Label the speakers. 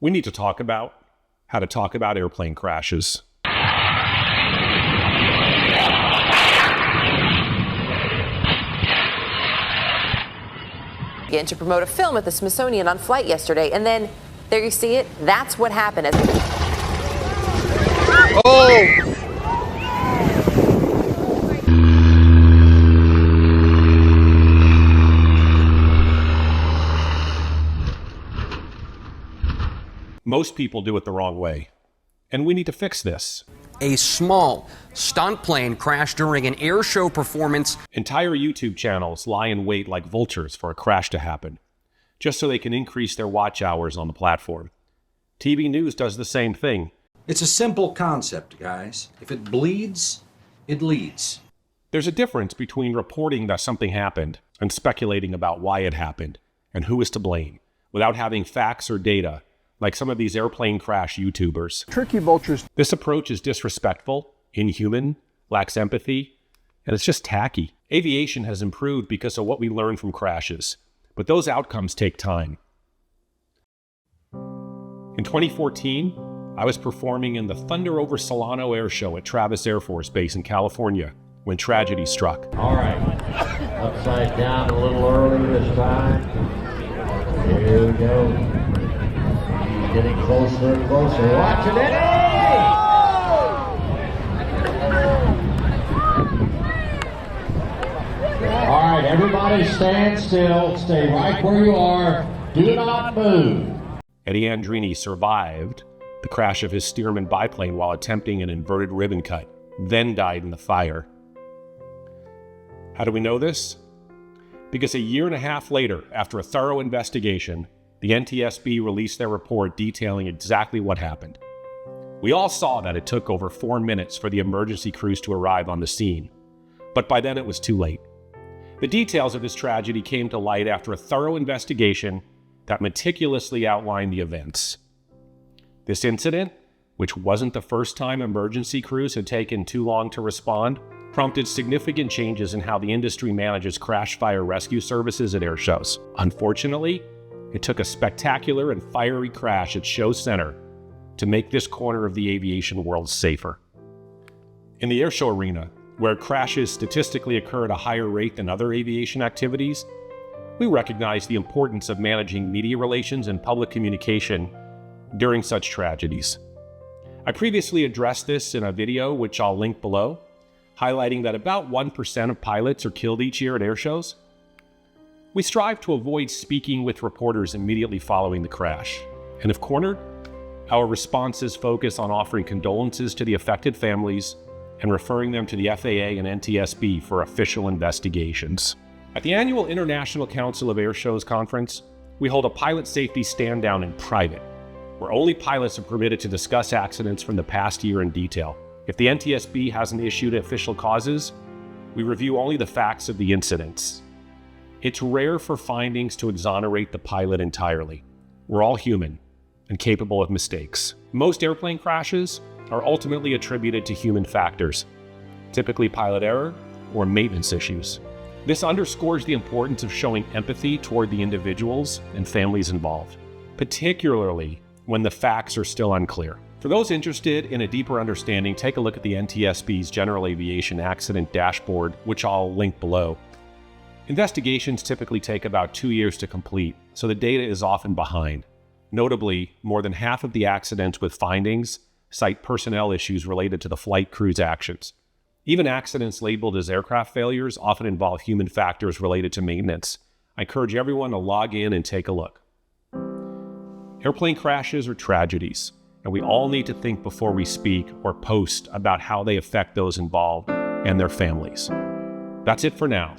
Speaker 1: We need to talk about how to talk about airplane crashes.
Speaker 2: To promote a film at the Smithsonian on flight yesterday, and then there you see it. That's what happened.
Speaker 1: Most people do it the wrong way, and we need to fix this.
Speaker 3: A small stunt plane crashed during an air show performance.
Speaker 1: Entire YouTube channels lie in wait like vultures for a crash to happen, just so they can increase their watch hours on the platform. TV news does the same thing.
Speaker 4: It's a simple concept, guys. If it bleeds, it leads.
Speaker 1: There's a difference between reporting that something happened and speculating about why it happened and who is to blame, without having facts or data, like some of these airplane crash YouTubers.
Speaker 5: Tricky vultures.
Speaker 1: This approach is disrespectful, inhuman, lacks empathy, and it's just tacky. Aviation has improved because of what we learned from crashes, but those outcomes take time. In 2014, I was performing in the Thunder over Solano Air Show at Travis Air Force Base in California when tragedy struck.
Speaker 6: All right, upside down a little early this time. Here we go. Getting closer and closer. Watch it, Eddie! All right, everybody stand still. Stay right where you are. Do not move.
Speaker 1: Eddie Andrini survived the crash of his Stearman biplane while attempting an inverted ribbon cut, then died in the fire. How do we know this? Because a year and a half later, after a thorough investigation, the NTSB released their report detailing exactly what happened. We all saw that it took over 4 minutes for the emergency crews to arrive on the scene, but by then it was too late. The details of this tragedy came to light after a thorough investigation that meticulously outlined the events. This incident, which wasn't the first time emergency crews had taken too long to respond, prompted significant changes in how the industry manages crash fire rescue services at air shows. Unfortunately, it took a spectacular and fiery crash at Show Center to make this corner of the aviation world safer. In the airshow arena, where crashes statistically occur at a higher rate than other aviation activities, we recognize the importance of managing media relations and public communication during such tragedies. I previously addressed this in a video, which I'll link below, highlighting that about 1% of pilots are killed each year at airshows. We strive to avoid speaking with reporters immediately following the crash, and if cornered, our responses focus on offering condolences to the affected families and referring them to the FAA and NTSB for official investigations. At the annual International Council of Air Shows conference, we hold a pilot safety stand-down in private, where only pilots are permitted to discuss accidents from the past year in detail. If the NTSB hasn't issued official causes, we review only the facts of the incidents. It's rare for findings to exonerate the pilot entirely. We're all human and capable of mistakes. Most airplane crashes are ultimately attributed to human factors, typically pilot error or maintenance issues. This underscores the importance of showing empathy toward the individuals and families involved, particularly when the facts are still unclear. For those interested in a deeper understanding, take a look at the NTSB's General Aviation Accident Dashboard, which I'll link below. Investigations typically take about 2 years to complete, so the data is often behind. Notably, more than half of the accidents with findings cite personnel issues related to the flight crew's actions. Even accidents labeled as aircraft failures often involve human factors related to maintenance. I encourage everyone to log in and take a look. Airplane crashes are tragedies, and we all need to think before we speak or post about how they affect those involved and their families. That's it for now.